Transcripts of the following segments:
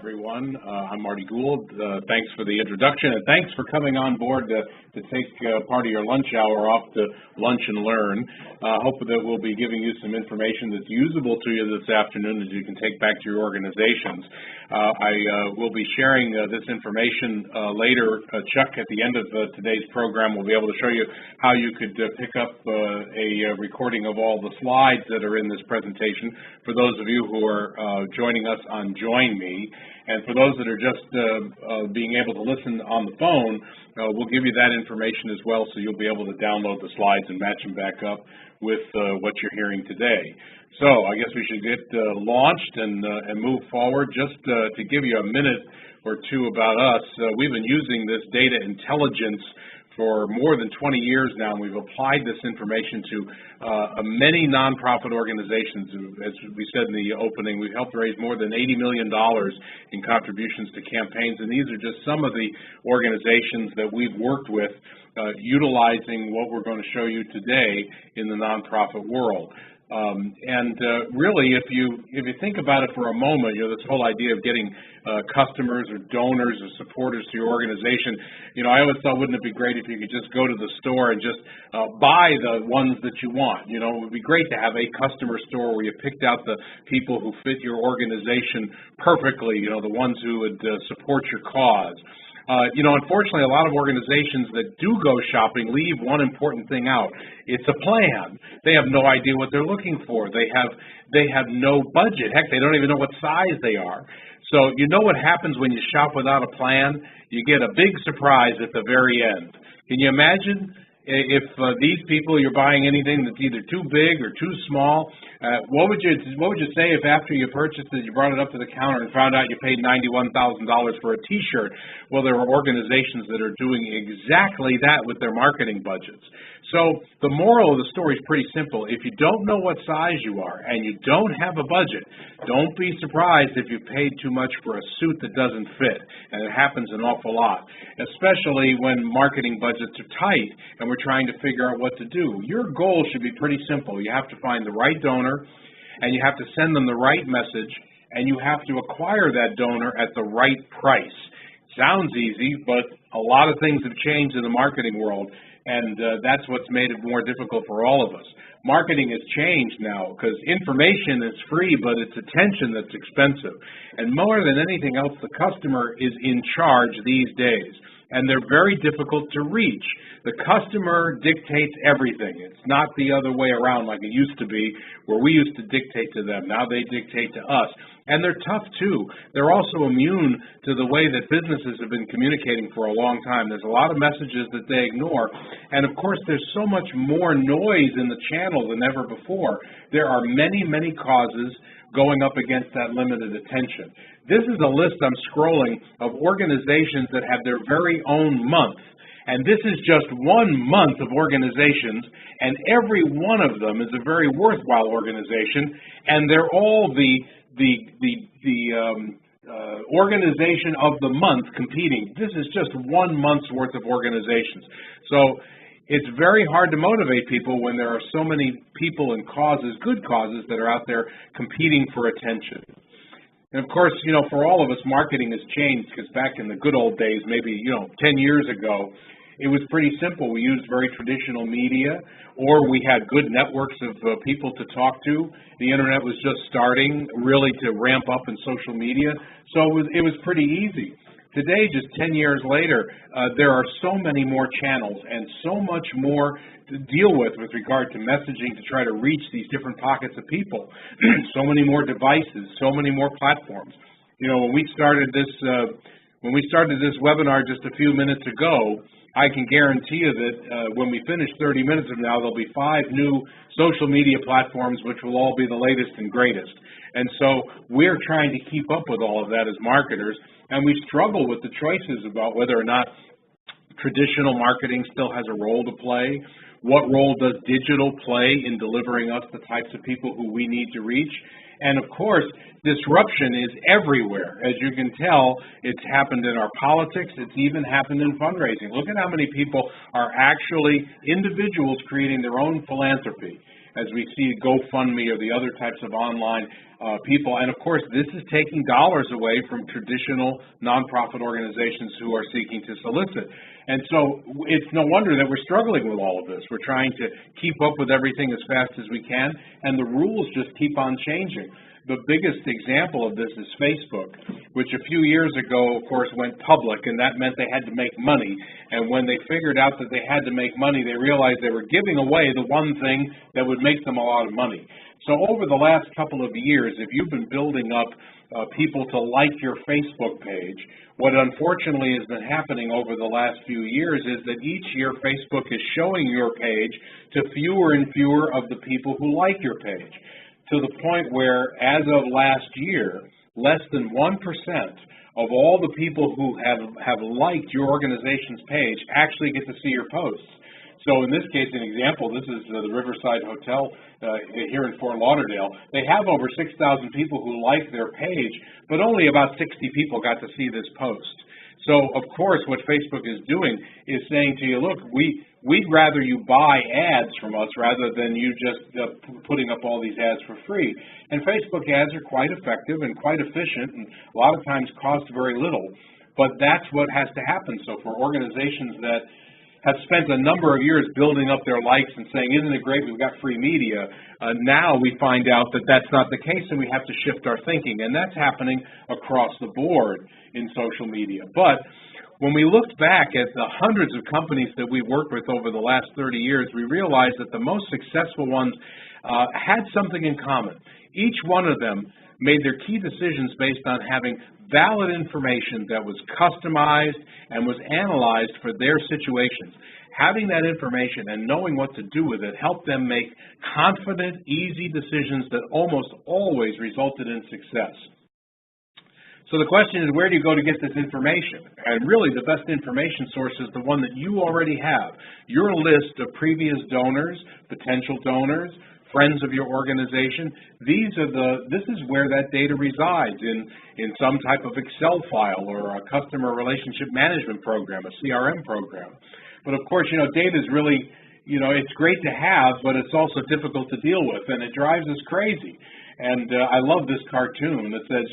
everyone. I'm Marty Gould. Thanks for the introduction, and thanks for coming on board to take part of your lunch hour off to lunch and learn. Hope that we'll be giving you some information that's usable to you this afternoon that you can take back to your organizations. I will be sharing this information later. Chuck, at the end of today's program, will be able to show you how you could pick up a recording of all the slides that are in this presentation for those of you who are joining us on Join Me. And for those that are just being able to listen on the phone, we'll give you that information as well, so you'll be able to download the slides and match them back up with what you're hearing today. So I guess we should get launched and move forward. Just to give you a minute or two about us, we've been using this data intelligence for more than 20 years now, and we've applied this information to many nonprofit organizations. As we said in the opening, we've helped raise more than $80 million in contributions to campaigns, and these are just some of the organizations that we've worked with utilizing what we're going to show you today in the nonprofit world. Really, if you think about it for a moment, this whole idea of getting customers or donors or supporters to your organization, I always thought, wouldn't it be great if you could just go to the store and just buy the ones that you want? It would be great to have a customer store where you picked out the people who fit your organization perfectly, the ones who would support your cause. Unfortunately, a lot of organizations that do go shopping leave one important thing out. It's a plan. They have no idea what they're looking for. They have no budget. Heck, they don't even know what size they are. So you know what happens when you shop without a plan? You get a big surprise at the very end. Can you imagine if these people, you're buying anything that's either too big or too small? What would you say if after you purchased it, you brought it up to the counter and found out you paid $91,000 for a T-shirt? Well, there are organizations that are doing exactly that with their marketing budgets. So the moral of the story is pretty simple. If you don't know what size you are and you don't have a budget, don't be surprised if you paid too much for a suit that doesn't fit. And it happens an awful lot, especially when marketing budgets are tight and we're trying to figure out what to do. Your goal should be pretty simple. You have to find the right donor, and you have to send them the right message, and you have to acquire that donor at the right price. Sounds easy, but a lot of things have changed in the marketing world, and that's what's made it more difficult for all of us. Marketing has changed now because information is free, but it's attention that's expensive. And more than anything else, the customer is in charge these days, and they're very difficult to reach. The customer dictates everything. It's not the other way around like it used to be, where we used to dictate to them. Now they dictate to us. And they're tough, too. They're also immune to the way that businesses have been communicating for a long time. There's a lot of messages that they ignore. And, of course, there's so much more noise in the channel than ever before. There are many, many causes going up against that limited attention. This is a list I'm scrolling of organizations that have their very own month. And this is just 1 month of organizations, and every one of them is a very worthwhile organization, and they're all the organization of the month competing. This is just 1 month's worth of organizations. So it's very hard to motivate people when there are so many people and causes, good causes, that are out there competing for attention. And of course, for all of us, marketing has changed, because back in the good old days, maybe, 10 years ago, it was pretty simple. We used very traditional media, or we had good networks of people to talk to. The internet was just starting really to ramp up in social media, so it was pretty easy. Today, just 10 years later, there are so many more channels and so much more to deal with regard to messaging to try to reach these different pockets of people. So many more devices, so many more platforms. When we started this webinar just a few minutes ago, I can guarantee you that when we finish 30 minutes from now, there'll be 5 new social media platforms, which will all be the latest and greatest. And so we're trying to keep up with all of that as marketers, and we struggle with the choices about whether or not traditional marketing still has a role to play. What role does digital play in delivering us the types of people who we need to reach? And of course, disruption is everywhere. As you can tell, it's happened in our politics. It's even happened in fundraising. Look at how many people are actually individuals creating their own philanthropy. as we see GoFundMe or the other types of online people. And of course, this is taking dollars away from traditional nonprofit organizations who are seeking to solicit. And so it's no wonder that we're struggling with all of this. We're trying to keep up with everything as fast as we can, and the rules just keep on changing. The biggest example of this is Facebook, which a few years ago, of course, went public, and that meant they had to make money. And when they figured out that they had to make money, they realized they were giving away the one thing that would make them a lot of money. So over the last couple of years, if you've been building up people to like your Facebook page, what unfortunately has been happening over the last few years is that each year Facebook is showing your page to fewer and fewer of the people who like your page, to the point where, as of last year, less than 1% of all the people who have liked your organization's page actually get to see your posts. So in this case, an example, this is the Riverside Hotel here in Fort Lauderdale. They have over 6,000 people who like their page, but only about 60 people got to see this post. So, of course, what Facebook is doing is saying to you, look, we'd rather you buy ads from us rather than you just putting up all these ads for free. And Facebook ads are quite effective and quite efficient, and a lot of times cost very little. But that's what has to happen. So for organizations that have spent a number of years building up their likes and saying, isn't it great, we've got free media, now we find out that that's not the case, and we have to shift our thinking. And that's happening across the board in social media. But when we looked back at the hundreds of companies that we've worked with over the last 30 years, we realized that the most successful ones had something in common. Each one of them made their key decisions based on having valid information that was customized and was analyzed for their situations. Having that information and knowing what to do with it helped them make confident, easy decisions that almost always resulted in success. So the question is, where do you go to get this information? And really, the best information source is the one that you already have. Your list of previous donors, potential donors, friends of your organization, this is where that data resides, in some type of Excel file or a customer relationship management program, a CRM program. But of course, data is really, it's great to have, but it's also difficult to deal with, and it drives us crazy. And I love this cartoon that says,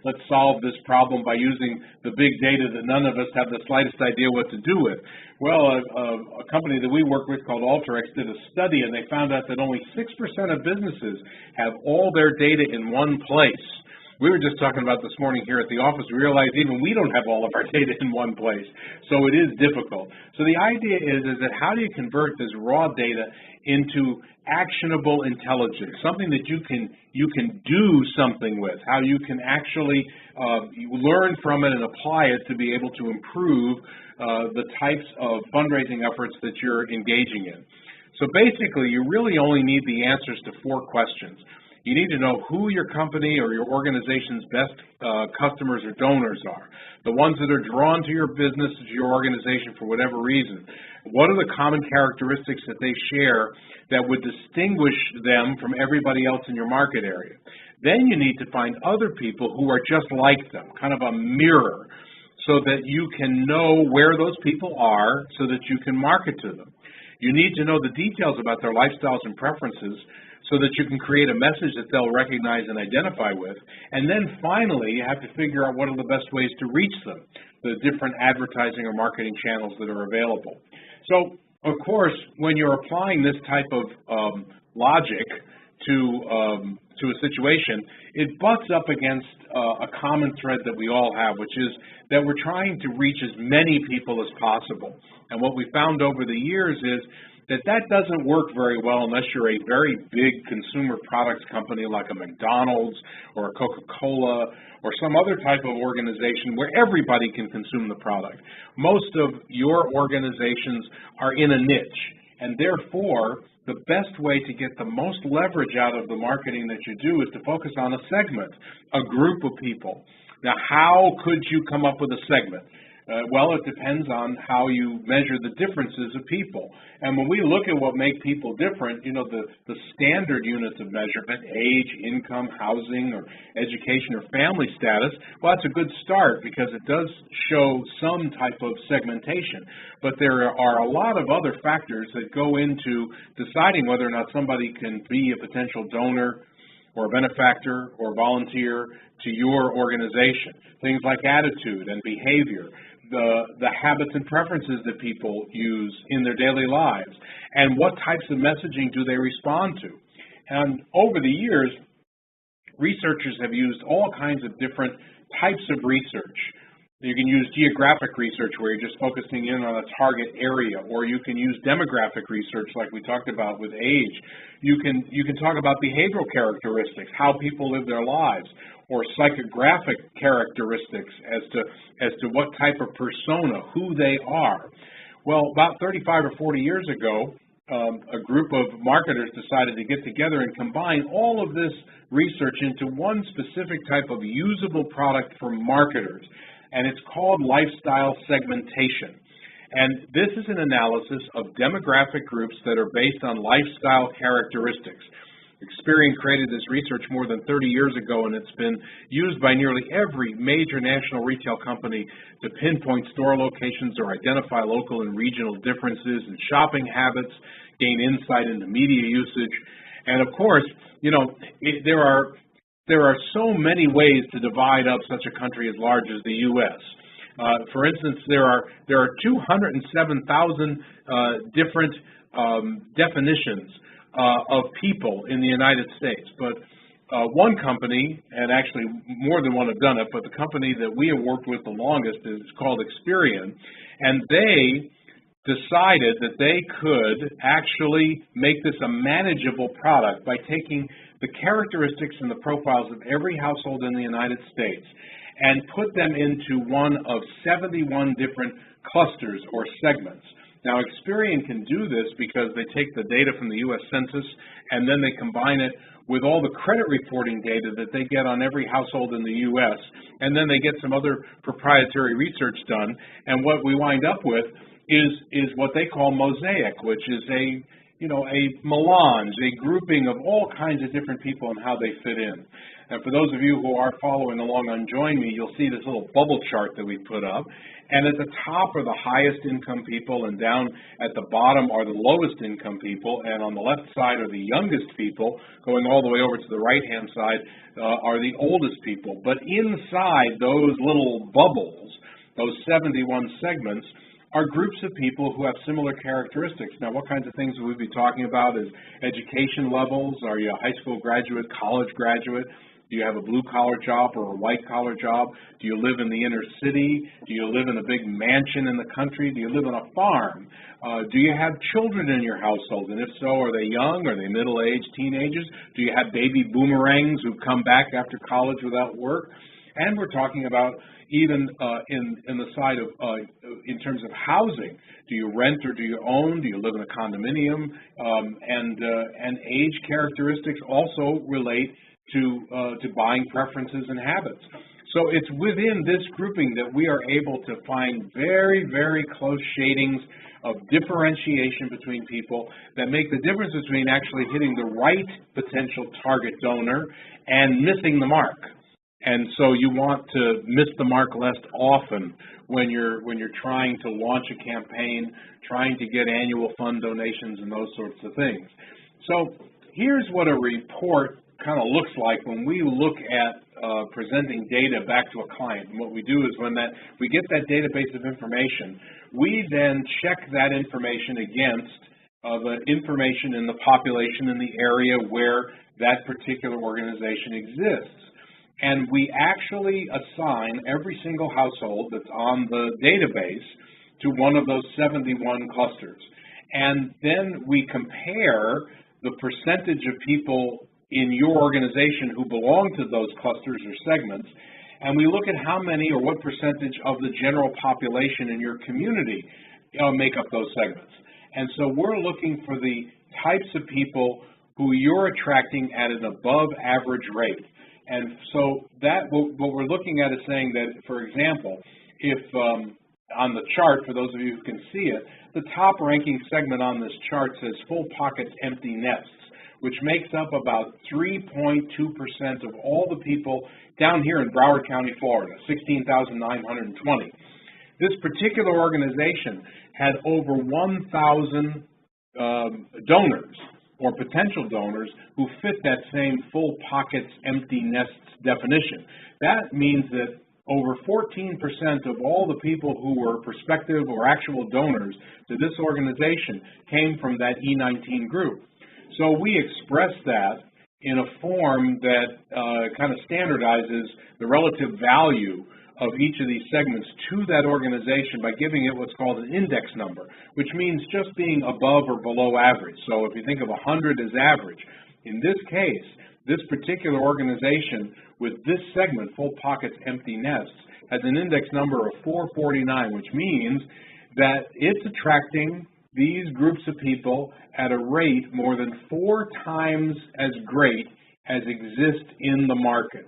let's solve this problem by using the big data that none of us have the slightest idea what to do with. Well, a company that we work with called Alteryx did a study, and they found out that only 6% of businesses have all their data in one place. We were just talking about this morning here at the office. We realized even we don't have all of our data in one place, so it is difficult. So the idea is that how do you convert this raw data into actionable intelligence, something that you can do something with, how you can actually learn from it and apply it to be able to improve the types of fundraising efforts that you're engaging in. So basically, you really only need the answers to 4 questions. You need to know who your company or your organization's best customers or donors are, the ones that are drawn to your business, to your organization for whatever reason. What are the common characteristics that they share that would distinguish them from everybody else in your market area? Then you need to find other people who are just like them, kind of a mirror, so that you can know where those people are so that you can market to them. You need to know the details about their lifestyles and preferences so that you can create a message that they'll recognize and identify with. And then finally, you have to figure out what are the best ways to reach them, the different advertising or marketing channels that are available. So, of course, when you're applying this type of logic to a situation, it butts up against a common thread that we all have, which is that we're trying to reach as many people as possible. And what we found over the years is that doesn't work very well unless you're a very big consumer products company like a McDonald's or a Coca-Cola or some other type of organization where everybody can consume the product. Most of your organizations are in a niche, and therefore the best way to get the most leverage out of the marketing that you do is to focus on a segment, a group of people. Now, how could you come up with a segment? Well, it depends on how you measure the differences of people. And when we look at what make people different, the standard units of measurement, age, income, housing, or education, or family status, well, that's a good start because it does show some type of segmentation. But there are a lot of other factors that go into deciding whether or not somebody can be a potential donor or a benefactor or volunteer to your organization. Things like attitude and behavior, the habits and preferences that people use in their daily lives, and what types of messaging do they respond to. And over the years, researchers have used all kinds of different types of research. You can use geographic research where you're just focusing in on a target area, or you can use demographic research like we talked about with age. You can talk about behavioral characteristics, how people live their lives, or psychographic characteristics as to what type of persona, who they are. Well, about 35 or 40 years ago, a group of marketers decided to get together and combine all of this research into one specific type of usable product for marketers, and it's called lifestyle segmentation. And this is an analysis of demographic groups that are based on lifestyle characteristics. Experian created this research more than 30 years ago, and it's been used by nearly every major national retail company to pinpoint store locations or identify local and regional differences in shopping habits, gain insight into media usage. And of course, there are so many ways to divide up such a country as large as the U.S. For instance, there are 207,000 different definitions of people in the United States, but one company, and actually more than one have done it, but the company that we have worked with the longest is called Experian, and they decided that they could actually make this a manageable product by taking the characteristics and the profiles of every household in the United States and put them into one of 71 different clusters or segments. Now, Experian can do this because they take the data from the U.S. Census and then they combine it with all the credit reporting data that they get on every household in the U.S., and then they get some other proprietary research done, and what we wind up with is what they call mosaic, which is a melange, a grouping of all kinds of different people and how they fit in. And for those of you who are following along on Join Me, you'll see this little bubble chart that we put up. And at the top are the highest income people, and down at the bottom are the lowest income people, and on the left side are the youngest people. Going all the way over to the right-hand side are the oldest people. But inside those little bubbles, those 71 segments, are groups of people who have similar characteristics. Now, what kinds of things will we be talking about is education levels. Are you a high school graduate, college graduate? Do you have a blue-collar job or a white-collar job? Do you live in the inner city? Do you live in a big mansion in the country? Do you live on a farm? Do you have children in your household? And if so, are they young? Are they middle-aged, teenagers? Do you have baby boomerangs who come back after college without work? And we're talking about even in the side of, in terms of housing. Do you rent or do you own? Do you live in a condominium? And age characteristics also relate to buying preferences and habits. So it's within this grouping that we are able to find very, very close shadings of differentiation between people that make the difference between actually hitting the right potential target donor and missing the mark. And so you want to miss the mark less often when you're trying to launch a campaign, trying to get annual fund donations and those sorts of things. So here's what a report kind of looks like when we look at presenting data back to a client. And what we do is when we get that database of information, we then check that information against the information in the population in the area where that particular organization exists. And we actually assign every single household that's on the database to one of those 71 clusters. And then we compare the percentage of people in your organization who belong to those clusters or segments, and we look at how many or what percentage of the general population in your community make up those segments. And so we're looking for the types of people who you're attracting at an above average rate. And so that what we're looking at is saying that, for example, if on the chart, for those of you who can see it, the top ranking segment on this chart says full pockets, empty nests, which makes up about 3.2% of all the people down here in Broward County, Florida, 16,920. This particular organization had over 1,000 donors or potential donors who fit that same full pockets, empty nests definition. That means that over 14% of all the people who were prospective or actual donors to this organization came from that E19 group. So we expressed that in a form that kind of standardizes the relative value of each of these segments to that organization by giving it what's called an index number, which means just being above or below average. So if you think of 100 as average, in this case, this particular organization with this segment, full pockets, empty nests, has an index number of 449, which means that it's attracting these groups of people at a rate more than 4 times as great as exists in the market.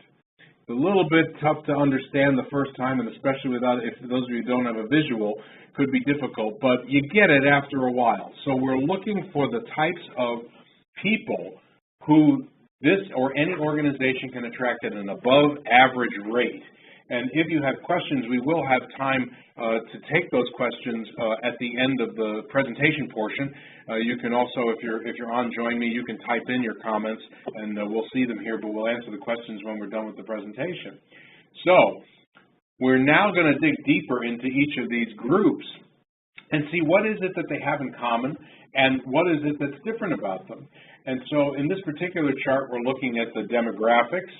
It's a little bit tough to understand the first time, and especially without, if those of you who don't have a visual, could be difficult, but you get it after a while. So we're looking for the types of people who this or any organization can attract at an above average rate. And if you have questions, we will have time to take those questions at the end of the presentation portion. You can also, if you're on Join Me, you can type in your comments, and we'll see them here, but we'll answer the questions when we're done with the presentation. So we're now going to dig deeper into each of these groups and see what is it that they have in common and what is it that's different about them. And so in this particular chart, we're looking at the demographics,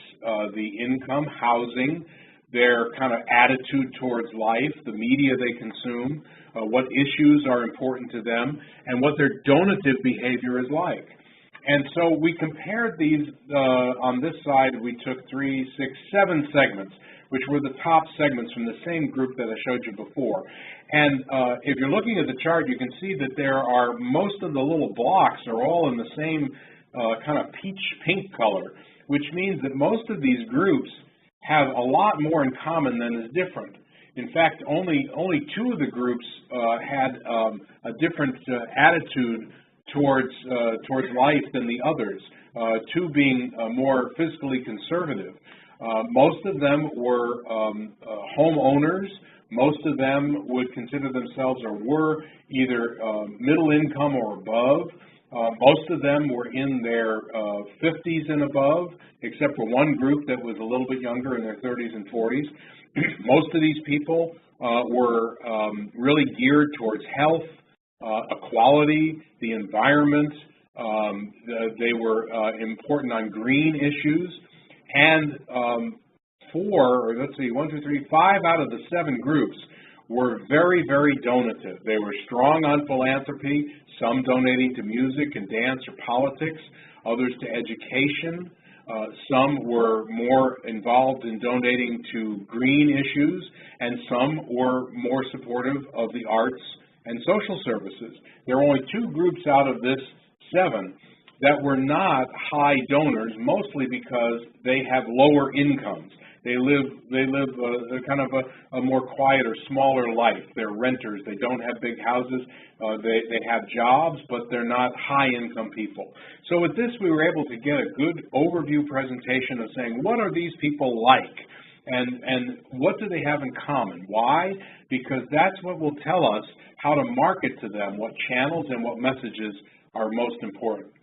the income, housing, their kind of attitude towards life, the media they consume, what issues are important to them, and what their donative behavior is like. And so we compared these, on this side, we took 3, 6, 7 segments, which were the top segments from the same group that I showed you before. And if you're looking at the chart, you can see that there are, most of the little blocks are all in the same kind of peach-pink color, which means that most of these groups have a lot more in common than is different. In fact, only 2 of the groups had a different attitude towards life than the others, 2 being more fiscally conservative. Most of them were homeowners. Most of them would consider themselves or were either middle income or above. Most of them were in their 50s and above, except for one group that was a little bit younger, in their 30s and 40s. Most of these people were really geared towards health, equality, the environment. They were important on green issues. And 5 out of the 7 groups were very, very donative. They were strong on philanthropy, some donating to music and dance or politics, others to education. Some were more involved in donating to green issues, and some were more supportive of the arts and social services. There were only 2 groups out of this 7 that were not high donors, mostly because they have lower incomes. They live kind of a more quiet or smaller life. They're renters. They don't have big houses. They have jobs, but they're not high-income people. So with this, we were able to get a good overview presentation of saying, what are these people like? And what do they have in common? Why? Because that's what will tell us how to market to them, what channels and what messages are most important.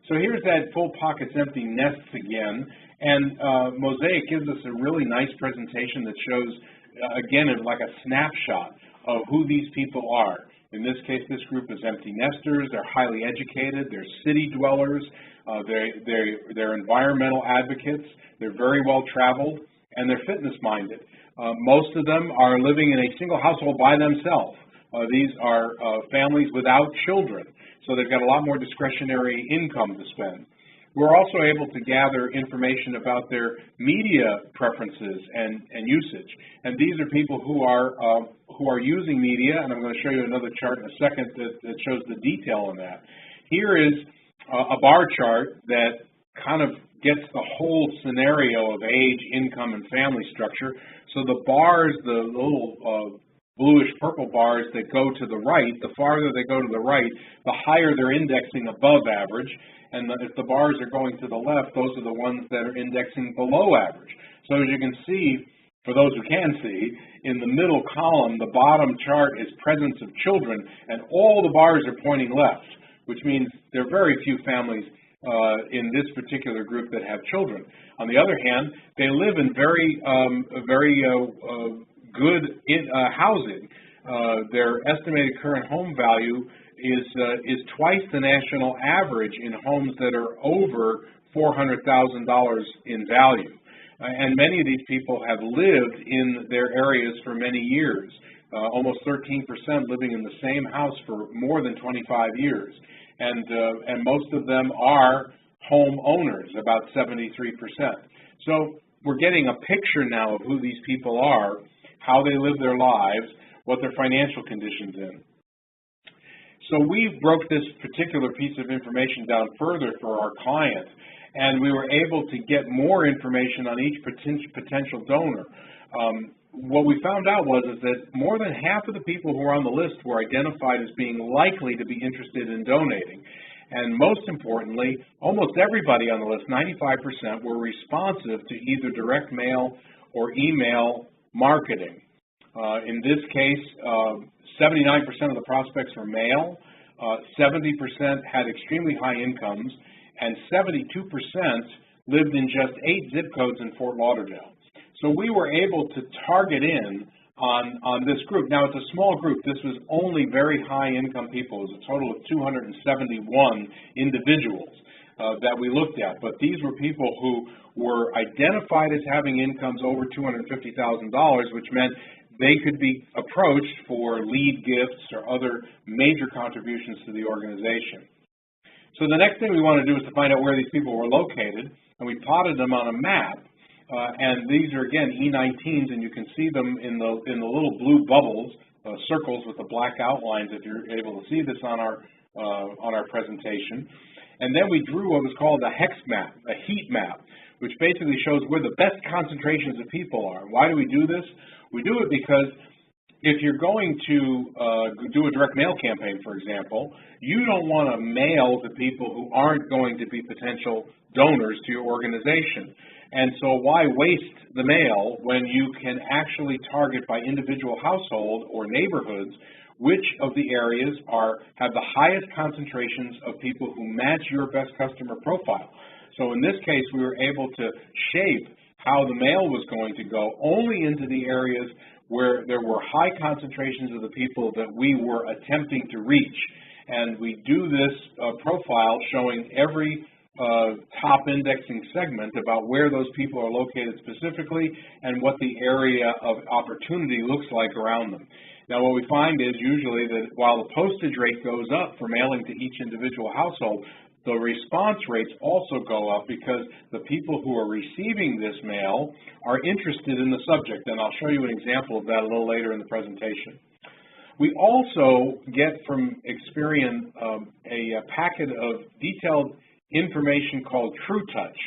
So here's that full pockets, empty nests again. And Mosaic gives us a really nice presentation that shows, again, like a snapshot of who these people are. In this case, this group is empty nesters. They're highly educated. They're city dwellers. They're environmental advocates. They're very well traveled, and they're fitness-minded. Most of them are living in a single household by themselves. These are families without children, so they've got a lot more discretionary income to spend. We're also able to gather information about their media preferences and usage. And these are people who are using media, and I'm going to show you another chart in a second that shows the detail on that. Here is a bar chart that kind of gets the whole scenario of age, income, and family structure. So the bars, the little bluish-purple bars that go to the right. The farther they go to the right, the higher they're indexing above average. And if the bars are going to the left, those are the ones that are indexing below average. So as you can see, for those who can see, in the middle column, the bottom chart is presence of children, and all the bars are pointing left, which means there are very few families in this particular group that have children. On the other hand, they live in very good housing. Their estimated current home value is twice the national average in homes that are over $400,000 in value. And many of these people have lived in their areas for many years, almost 13% living in the same house for more than 25 years. And most of them are home owners, about 73%. So we're getting a picture now of who these people are, how they live their lives, what their financial conditions in. So we broke this particular piece of information down further for our client, and we were able to get more information on each potential donor. What we found out was that more than half of the people who were on the list were identified as being likely to be interested in donating. And most importantly, almost everybody on the list, 95%, were responsive to either direct mail or email marketing. In this case, 79% of the prospects were male, 70% had extremely high incomes, and 72% lived in just 8 zip codes in Fort Lauderdale. So we were able to target in on this group. Now, it's a small group. This was only very high-income people. It was a total of 271 individuals that we looked at. But these were people who were identified as having incomes over $250,000, which meant they could be approached for lead gifts or other major contributions to the organization. So the next thing we want to do is to find out where these people were located, and we plotted them on a map. And these are, again, E19s, and you can see them in the little blue bubbles, circles with the black outlines, if you're able to see this on our presentation. And then we drew what was called a hex map, a heat map, which basically shows where the best concentrations of people are. Why do we do this? We do it because if you're going to do a direct mail campaign, for example, you don't want to mail to people who aren't going to be potential donors to your organization. And so why waste the mail when you can actually target by individual household or neighborhoods which of the areas have the highest concentrations of people who match your best customer profile. So in this case, we were able to shape how the mail was going to go only into the areas where there were high concentrations of the people that we were attempting to reach. And we do this profile showing every top indexing segment about where those people are located specifically and what the area of opportunity looks like around them. Now, what we find is usually that while the postage rate goes up for mailing to each individual household, the response rates also go up because the people who are receiving this mail are interested in the subject, and I'll show you an example of that a little later in the presentation. We also get from Experian a packet of detailed information called True Touch,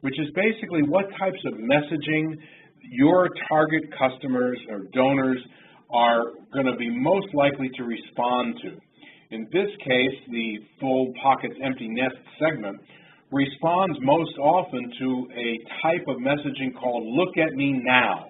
which is basically what types of messaging your target customers or donors are going to be most likely to respond to. In this case, the Full Pockets Empty Nest segment responds most often to a type of messaging called Look at Me Now,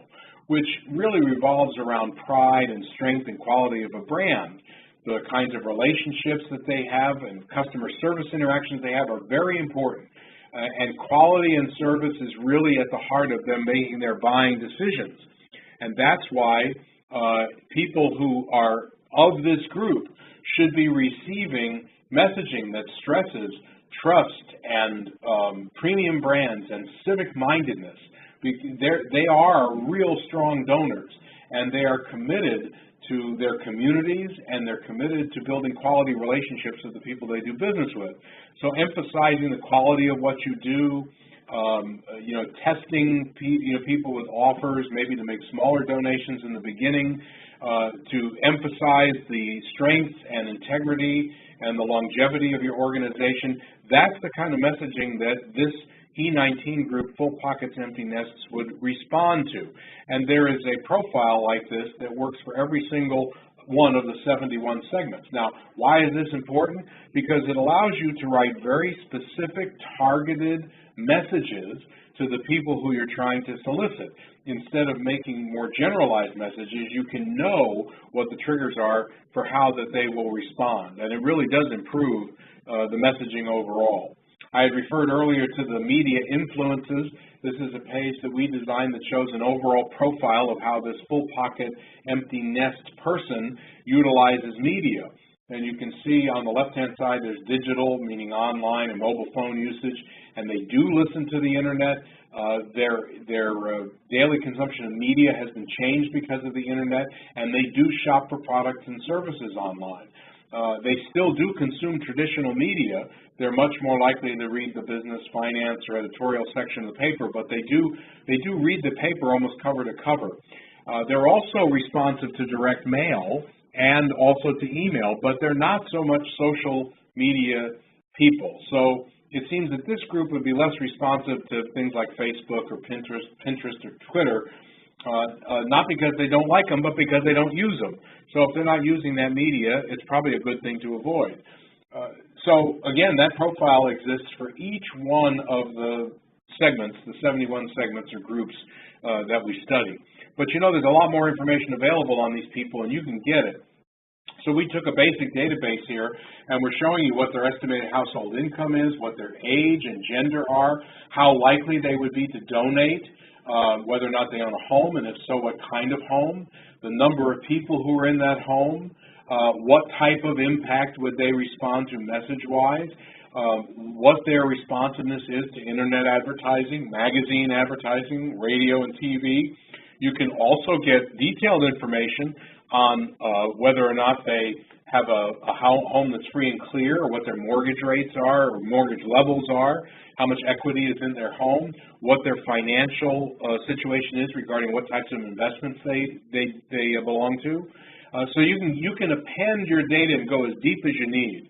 which really revolves around pride and strength and quality of a brand. The kinds of relationships that they have and customer service interactions they have are very important. And quality and service is really at the heart of them making their buying decisions. And that's why people who are of this group should be receiving messaging that stresses trust and premium brands and civic mindedness. They are real strong donors, and they are committed to their communities, and they're committed to building quality relationships with the people they do business with. So emphasizing the quality of what you do, testing people with offers, maybe to make smaller donations in the beginning, to emphasize the strength and integrity and the longevity of your organization. That's the kind of messaging that this E19 group, Full Pockets Empty Nests, would respond to. And there is a profile like this that works for every single one of the 71 segments. Now, why is this important? Because it allows you to write very specific, targeted messages to the people who you're trying to solicit. Instead of making more generalized messages, you can know what the triggers are for how that they will respond. And it really does improve the messaging overall. I had referred earlier to the media influences. This is a page that we designed that shows an overall profile of how this full pocket empty nest person utilizes media. And you can see on the left-hand side there's digital, meaning online and mobile phone usage, and they do listen to the internet. Their daily consumption of media has been changed because of the internet, and they do shop for products and services online. They still do consume traditional media. They're much more likely to read the business, finance, or editorial section of the paper, but they do read the paper almost cover to cover. They're also responsive to direct mail and also to email, but they're not so much social media people. So it seems that this group would be less responsive to things like Facebook or Pinterest or Twitter, not because they don't like them, but because they don't use them. So if they're not using that media, it's probably a good thing to avoid. So again, that profile exists for each one of the segments, the 71 segments or groups that we study. But you know, there's a lot more information available on these people, and you can get it. So we took a basic database here, and we're showing you what their estimated household income is, what their age and gender are, how likely they would be to donate, whether or not they own a home, and if so, what kind of home, the number of people who are in that home, what type of impact would they respond to message-wise, what their responsiveness is to internet advertising, magazine advertising, radio and TV. You can also get detailed information on whether or not they have a home that's free and clear, or what their mortgage rates are, or mortgage levels are, how much equity is in their home, what their financial situation is regarding what types of investments they belong to. So you can append your data and go as deep as you need.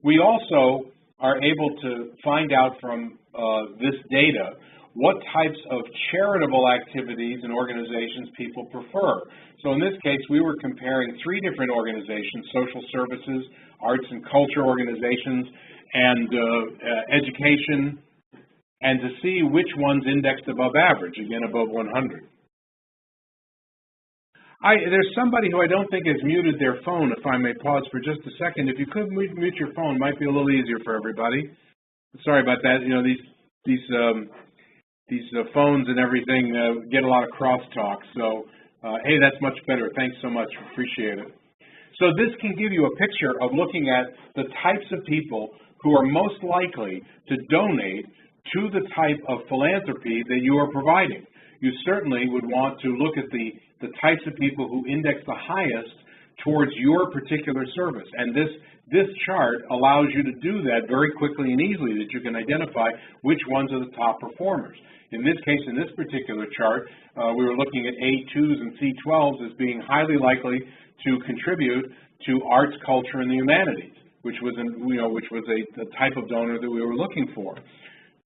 We also are able to find out from this data what types of charitable activities and organizations people prefer. So in this case, we were comparing 3 different organizations: social services, arts and culture organizations, and education, and to see which ones indexed above average, again above 100. There's somebody who I don't think has muted their phone. If I may pause for just a second. If you could mute your phone, it might be a little easier for everybody. Sorry about that. You know, these phones and everything get a lot of crosstalk. So, hey, that's much better. Thanks so much. Appreciate it. So this can give you a picture of looking at the types of people who are most likely to donate to the type of philanthropy that you are providing. You certainly would want to look at the types of people who index the highest towards your particular service. And this chart allows you to do that very quickly and easily, that you can identify which ones are the top performers. In this case, in this particular chart, we were looking at A2s and C12s as being highly likely to contribute to arts, culture, and the humanities, which was a type of donor that we were looking for.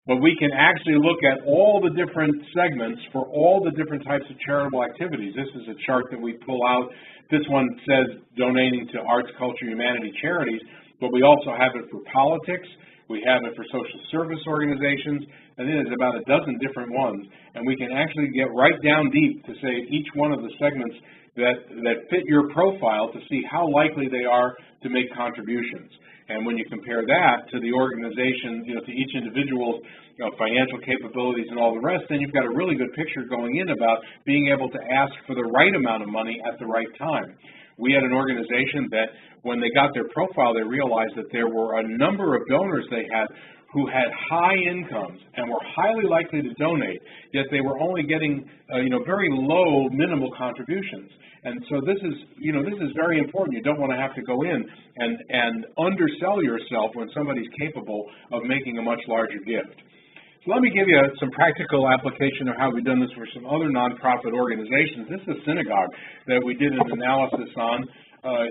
But we can actually look at all the different segments for all the different types of charitable activities. This is a chart that we pull out. This one says donating to arts, culture, humanity charities, but we also have it for politics. We have it for social service organizations, and then there's about a dozen different ones. And we can actually get right down deep to say each one of the segments that fit your profile to see how likely they are to make contributions. And when you compare that to the organization, to each individual's financial capabilities and all the rest, then you've got a really good picture going in about being able to ask for the right amount of money at the right time. We had an organization that when they got their profile, they realized that there were a number of donors they had who had high incomes and were highly likely to donate, yet they were only getting very low minimal contributions. And so this is very important. You don't want to have to go in and undersell yourself when somebody's capable of making a much larger gift. So let me give you some practical application of how we've done this for some other nonprofit organizations. This is a synagogue that we did an analysis on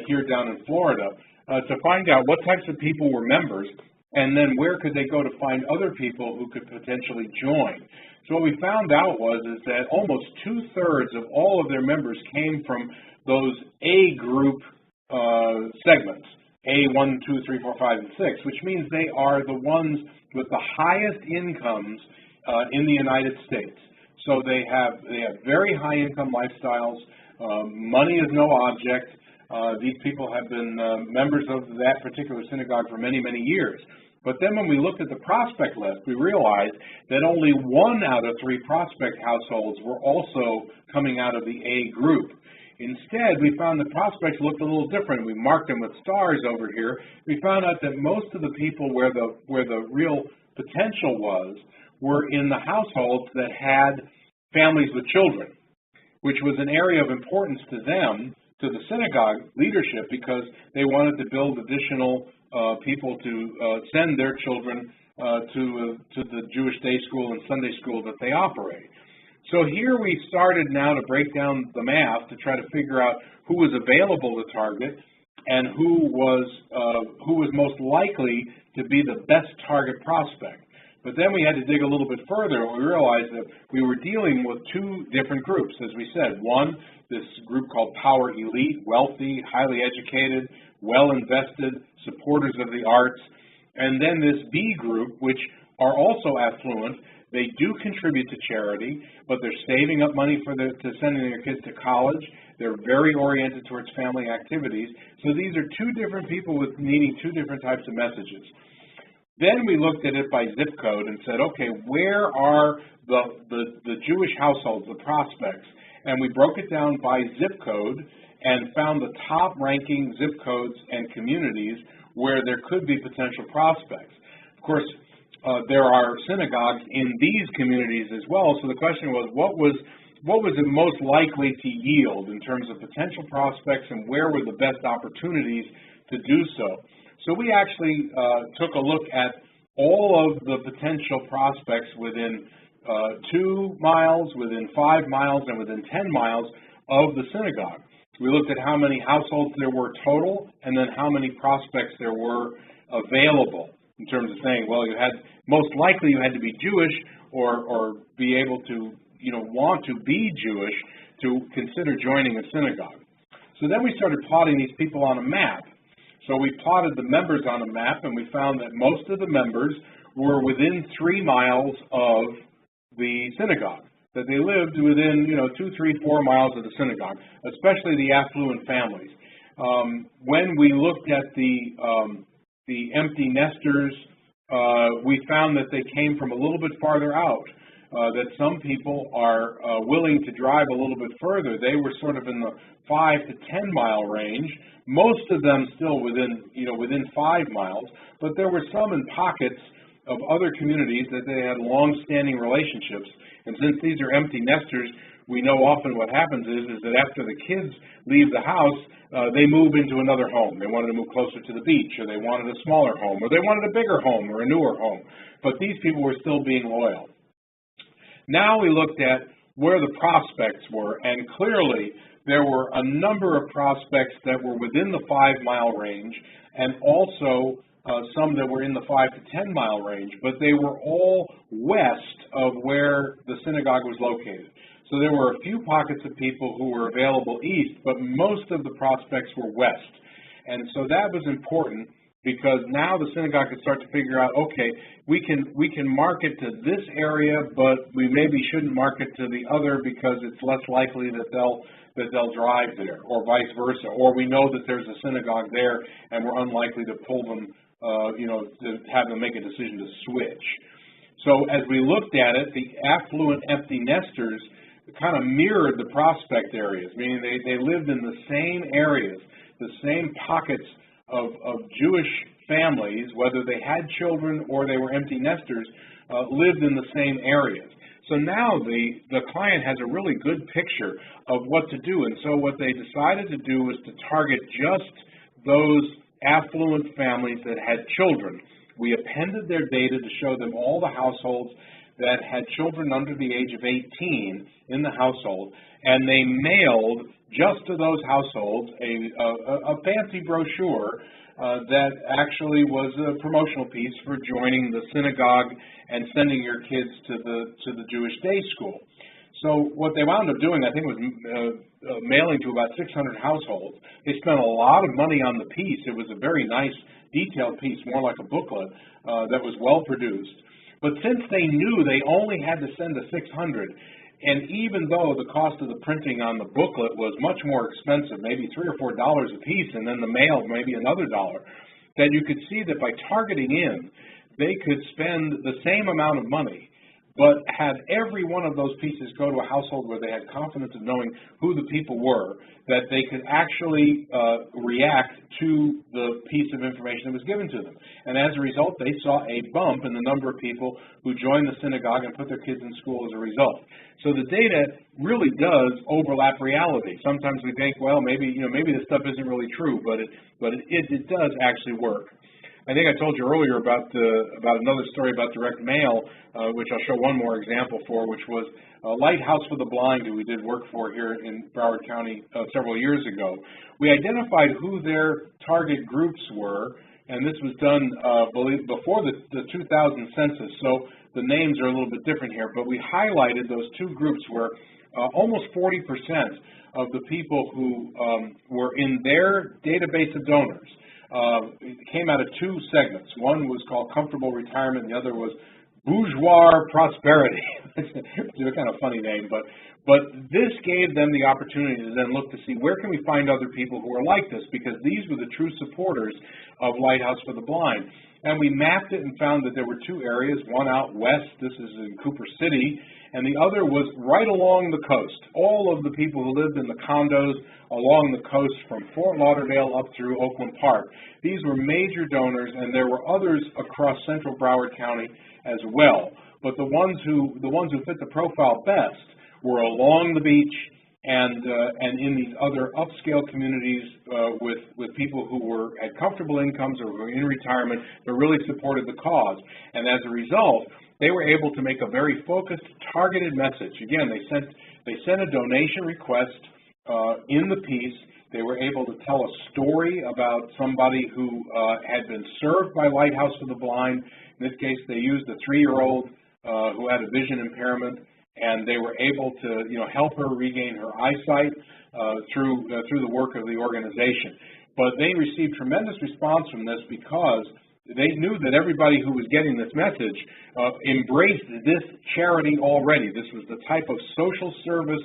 here down in Florida to find out what types of people were members and then where could they go to find other people who could potentially join. So what we found out is that almost 2/3 of all of their members came from those A group segments, A 1, 2, 3, 4, 5, and 6, which means they are the ones with the highest incomes in the United States. So they have very high income lifestyles. Money is no object. These people have been members of that particular synagogue for many, many years. But then when we looked at the prospect list, we realized that only 1 out of 3 prospect households were also coming out of the A group. Instead, we found the prospects looked a little different. We marked them with stars over here. We found out that most of the people where the real potential were in the households that had families with children, which was an area of importance to them, to the synagogue leadership, because they wanted to build additional people to send their children to the Jewish day school and Sunday school that they operate. So here we started now to break down the math to try to figure out who was available to target and who was most likely to be the best target prospect. But then we had to dig a little bit further, and we realized that we were dealing with 2 different groups, as we said. One, this group called Power Elite, wealthy, highly educated, well-invested, supporters of the arts. And then this B group, which are also affluent. They do contribute to charity, but they're saving up money to sending their kids to college. They're very oriented towards family activities. So these are 2 different people with needing 2 different types of messages. Then we looked at it by zip code and said, okay, where are the Jewish households, the prospects? And we broke it down by zip code and found the top ranking zip codes and communities where there could be potential prospects. Of course, there are synagogues in these communities as well, so the question was, what was it most likely to yield in terms of potential prospects, and where were the best opportunities to do so? So we actually took a look at all of the potential prospects within 2 miles, within 5 miles, and within 10 miles of the synagogue. We looked at how many households there were total, and then how many prospects there were available, in terms of saying, well, most likely you had to be Jewish or be able to, want to be Jewish to consider joining a synagogue. So then we started plotting these people on a map. So we plotted the members on a map, and we found that most of the members were within 3 miles of the synagogue, that they lived within, 2, 3, 4 miles of the synagogue, especially the affluent families. When we looked at the empty nesters, we found that they came from a little bit farther out, that some people are willing to drive a little bit further. They were sort of in the 5 to 10 mile range, most of them still within 5 miles, but there were some in pockets of other communities that they had long-standing relationships. And since these are empty nesters, we know often what happens is that after the kids leave the house, they move into another home. They wanted to move closer to the beach, or they wanted a smaller home, or they wanted a bigger home or a newer home. But these people were still being loyal. Now we looked at where the prospects were, and clearly there were a number of prospects that were within the 5 mile range, and also some that were in the 5 to 10 mile range, but they were all west of where the synagogue was located. So there were a few pockets of people who were available east, but most of the prospects were west. And so that was important, because now the synagogue could start to figure out, okay, we can market to this area, but we maybe shouldn't market to the other because it's less likely that they'll drive there, or vice versa. Or we know that there's a synagogue there, and we're unlikely to pull them, to have them make a decision to switch. So as we looked at it, the affluent empty nesters kind of mirrored the prospect areas, meaning they lived in the same areas, the same pockets of Jewish families, whether they had children or they were empty nesters, lived in the same areas. So now the client has a really good picture of what to do, and so what they decided to do was to target just those affluent families that had children. We appended their data to show them all the households that had children under the age of 18 in the household, and they mailed just to those households a fancy brochure that actually was a promotional piece for joining the synagogue and sending your kids to the Jewish day school. So what they wound up doing, I think, was mailing to about 600 households. They spent a lot of money on the piece. It was a very nice, detailed piece, more like a booklet that was well produced. But since they knew they only had to send to 600, and even though the cost of the printing on the booklet was much more expensive, maybe $3 or $4 a piece, and then the mail maybe another $1, that you could see that by targeting in, they could spend the same amount of money, but have every one of those pieces go to a household where they had confidence of knowing who the people were, that they could actually react to the piece of information that was given to them. And as a result, they saw a bump in the number of people who joined the synagogue and put their kids in school as a result. So the data really does overlap reality. Sometimes we think, well, maybe this stuff isn't really true, but it does actually work. I think I told you earlier about another story about direct mail, which I'll show one more example for, which was Lighthouse for the Blind, who we did work for here in Broward County several years ago. We identified who their target groups were, and this was done before the 2000 census, so the names are a little bit different here, but we highlighted those two groups where almost 40% of the people who were in their database of donors came out of two segments. One was called Comfortable Retirement, and the other was Bourgeois Prosperity. It's a kind of funny name, but this gave them the opportunity to then look to see where can we find other people who are like this, because these were the true supporters of Lighthouse for the Blind. And we mapped it and found that there were two areas, one out west, this is in Cooper City, and the other was right along the coast. All of the people who lived in the condos along the coast from Fort Lauderdale up through Oakland Park. These were major donors, and there were others across central Broward County as well. But the ones who fit the profile best were along the beach and in these other upscale communities with people who had comfortable incomes or were in retirement but really supported the cause. And as a result, they were able to make a very focused, targeted message. Again, they sent a donation request in the piece. They were able to tell a story about somebody who had been served by Lighthouse for the Blind. In this case, they used a 3-year-old who had a vision impairment, and they were able to help her regain her eyesight through the work of the organization. But they received tremendous response from this because they knew that everybody who was getting this message embraced this charity already. This was the type of social service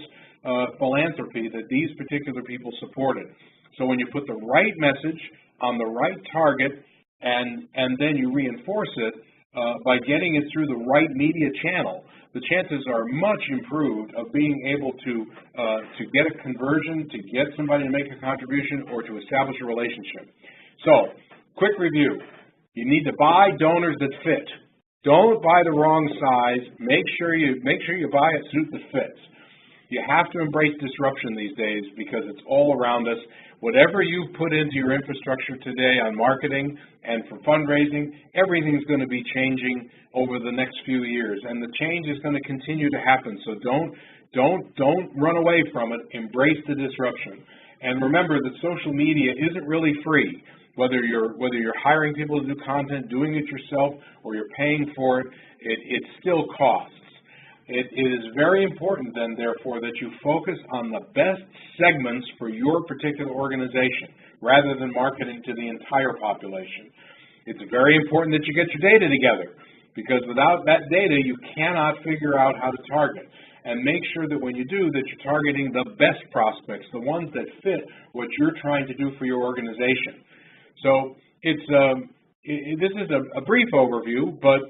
philanthropy that these particular people supported. So when you put the right message on the right target and then you reinforce it by getting it through the right media channel, the chances are much improved of being able to get a conversion, to get somebody to make a contribution, or to establish a relationship. So, quick review. You need to buy donors that fit. Don't buy the wrong size. Make sure you buy a suit that fits. You have to embrace disruption these days because it's all around us. Whatever you put into your infrastructure today on marketing and for fundraising, everything's going to be changing over the next few years, and the change is going to continue to happen. So don't run away from it. Embrace the disruption, and remember that social media isn't really free. Whether you're hiring people to do content, doing it yourself, or you're paying for it, it still costs. It is very important then, therefore, that you focus on the best segments for your particular organization rather than marketing to the entire population. It's very important that you get your data together, because without that data, you cannot figure out how to target. And make sure that when you do, that you're targeting the best prospects, the ones that fit what you're trying to do for your organization. So this is a brief overview, but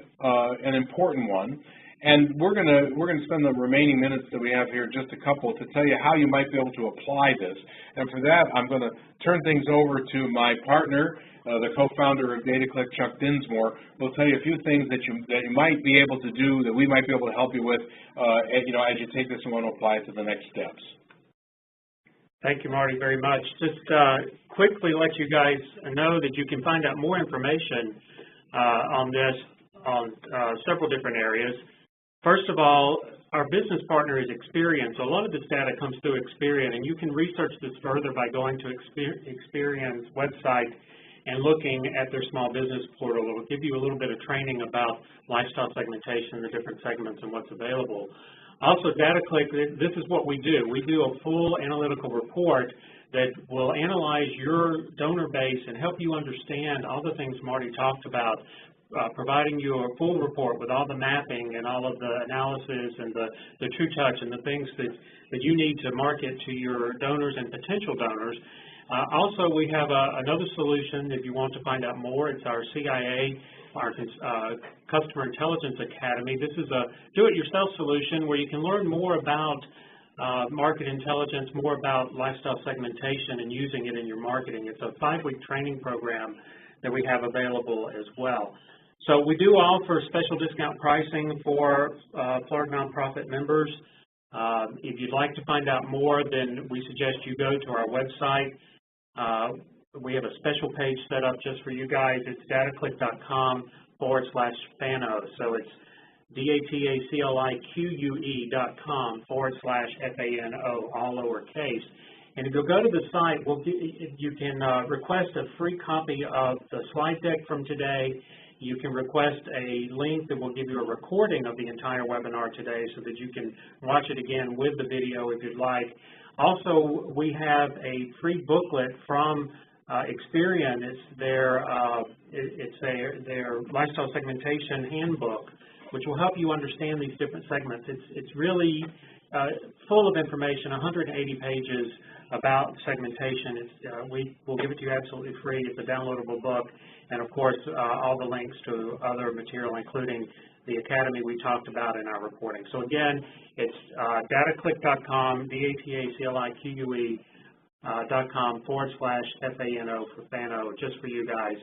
an important one. And we're going to spend the remaining minutes that we have here, just a couple, to tell you how you might be able to apply this. And for that, I'm going to turn things over to my partner, the co-founder of DataClick, Chuck Dinsmore. We'll tell you a few things that you might be able to do, that we might be able to help you with, as you take this and want to apply it to the next steps. Thank you, Marty, very much. Just quickly let you guys know that you can find out more information on this on several different areas. First of all, our business partner is Experian, so a lot of this data comes through Experian, and you can research this further by going to Experian's website and looking at their small business portal. It will give you a little bit of training about lifestyle segmentation, the different segments, and what's available. Also, DataClick, this is what we do. We do a full analytical report that will analyze your donor base and help you understand all the things Marty talked about, providing you a full report with all the mapping and all of the analysis and the true touch and the things that you need to market to your donors and potential donors. Also, we have another solution if you want to find out more. It's our CIA, our Customer Intelligence Academy. This is a do-it-yourself solution where you can learn more about market intelligence, more about lifestyle segmentation and using it in your marketing. It's a 5-week training program that we have available as well. So we do offer special discount pricing for Florida nonprofit members. If you'd like to find out more, then we suggest you go to our website. We have a special page set up just for you guys. It's dataclick.com/FANO. So it's dataclique.com/FANO, all lowercase. And if you'll go to the site, you can request a free copy of the slide deck from today. You can request a link that will give you a recording of the entire webinar today so that you can watch it again with the video if you'd like. Also, we have a free booklet from Experian. It's their lifestyle segmentation handbook, which will help you understand these different segments. It's really full of information, 180 pages about segmentation. We will give it to you absolutely free. It's a downloadable book, and of course, all the links to other material, including the academy we talked about in our reporting. So again, it's dataclick.com, dataclique.com/FANO for FANO, just for you guys.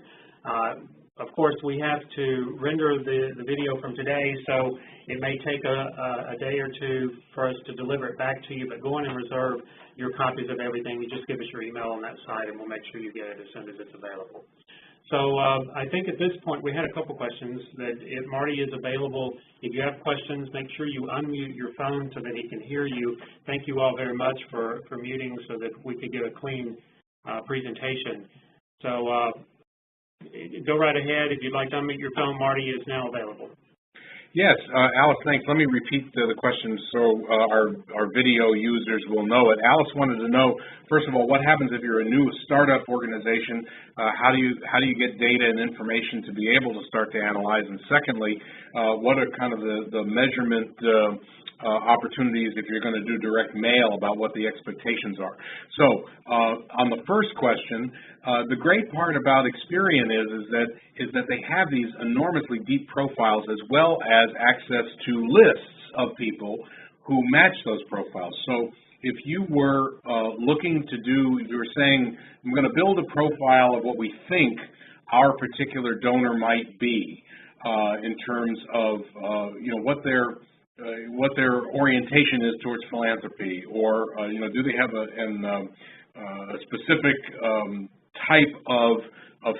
Of course, we have to render the video from today, so it may take a day or two for us to deliver it back to you, but go in and reserve your copies of everything. You just give us your email on that site, and we'll make sure you get it as soon as it's available. So I think at this point we had a couple questions that if Marty is available, if you have questions, make sure you unmute your phone so that he can hear you. Thank you all very much for muting so that we could get a clean presentation. So go right ahead. If you'd like to unmute your phone, Marty is now available. Yes, Alice, thanks. Let me repeat the question so our video users will know it. Alice wanted to know, first of all, what happens if you're a new startup organization? How do you get data and information to be able to start to analyze? And secondly, what are kind of the measurement opportunities if you're going to do direct mail about what the expectations are? So on the first question, the great part about Experian is that they have these enormously deep profiles as well as access to lists of people who match those profiles. So if you were looking to you were saying, I'm going to build a profile of what we think our particular donor might be in terms of what their orientation is towards philanthropy, or do they have a specific type of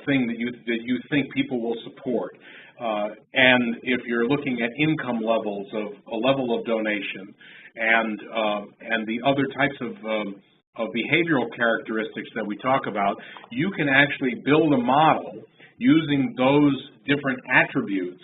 thing that you think people will support, and if you're looking at income levels of a level of donation and the other types of behavioral characteristics that we talk about, you can actually build a model using those different attributes,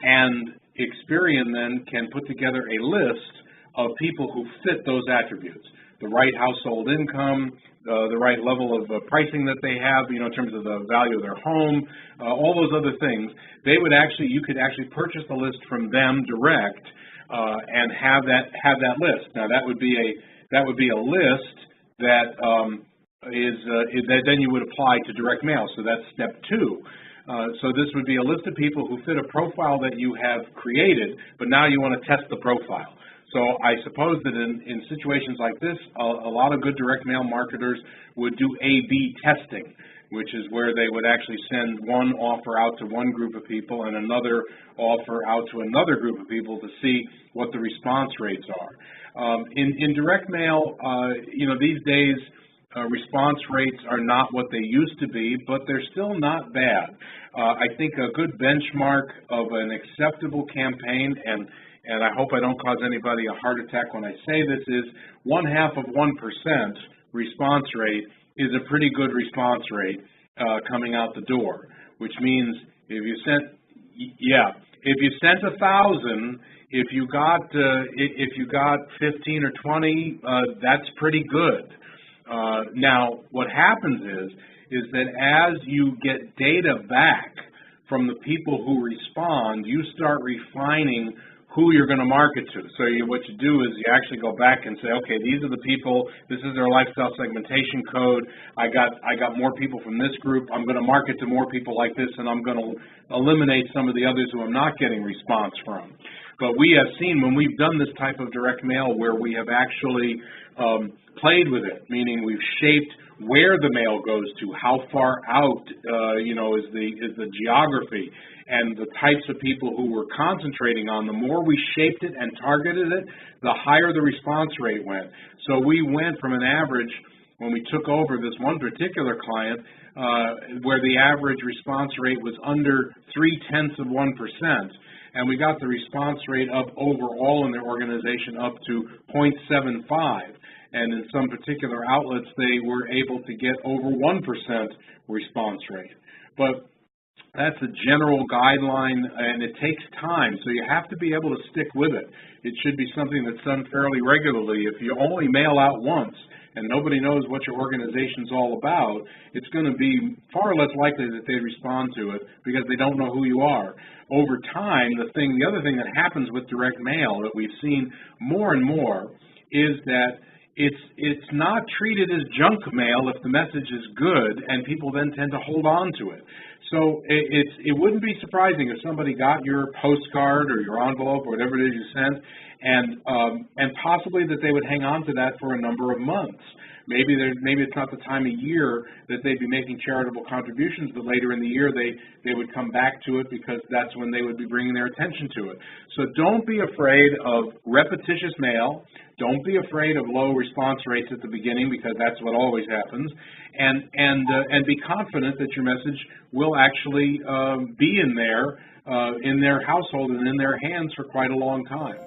and Experian then can put together a list of people who fit those attributes. The right household income, the right level of pricing that they have, in terms of the value of their home, all those other things. You could actually purchase the list from them direct and have that list. Now that would be a list that that then you would apply to direct mail. So that's step 2. So this would be a list of people who fit a profile that you have created, but now you want to test the profile. So I suppose that in situations like this, a lot of good direct mail marketers would do A/B testing, which is where they would actually send one offer out to one group of people and another offer out to another group of people to see what the response rates are. In direct mail, these days, response rates are not what they used to be, but they're still not bad. I think a good benchmark of an acceptable campaign, and and I hope I don't cause anybody a heart attack when I say this, is 0.5% response rate is a pretty good response rate coming out the door, which means if you sent, if you sent 1,000, if you got 15 or 20, that's pretty good. Now, what happens is that as you get data back from the people who respond, you start refining who you're going to market to. So what you do is you actually go back and say, okay, these are the people, this is their lifestyle segmentation code, I got more people from this group, I'm going to market to more people like this, and I'm going to eliminate some of the others who I'm not getting response from. But we have seen when we've done this type of direct mail where we have actually played with it, meaning we've shaped where the mail goes to, how far out, is the geography, and the types of people who we're concentrating on. The more we shaped it and targeted it, the higher the response rate went. So we went from an average, when we took over this one particular client, where the average response rate was under 0.3%, and we got the response rate up overall in their organization up to 0.75. And in some particular outlets, they were able to get over 1% response rate. But that's a general guideline, and it takes time, so you have to be able to stick with it. It should be something that's done fairly regularly. If you only mail out once and nobody knows what your organization's all about, it's going to be far less likely that they respond to it because they don't know who you are. Over time, the other thing that happens with direct mail that we've seen more and more is that it's not treated as junk mail if the message is good, and people then tend to hold on to it. So it wouldn't be surprising if somebody got your postcard or your envelope or whatever it is you sent, and possibly that they would hang on to that for a number of months. Maybe it's not the time of year that they'd be making charitable contributions, but later in the year they would come back to it because that's when they would be bringing their attention to it. So don't be afraid of repetitious mail. Don't be afraid of low response rates at the beginning because that's what always happens. And be confident that your message will actually be in their household and in their hands for quite a long time.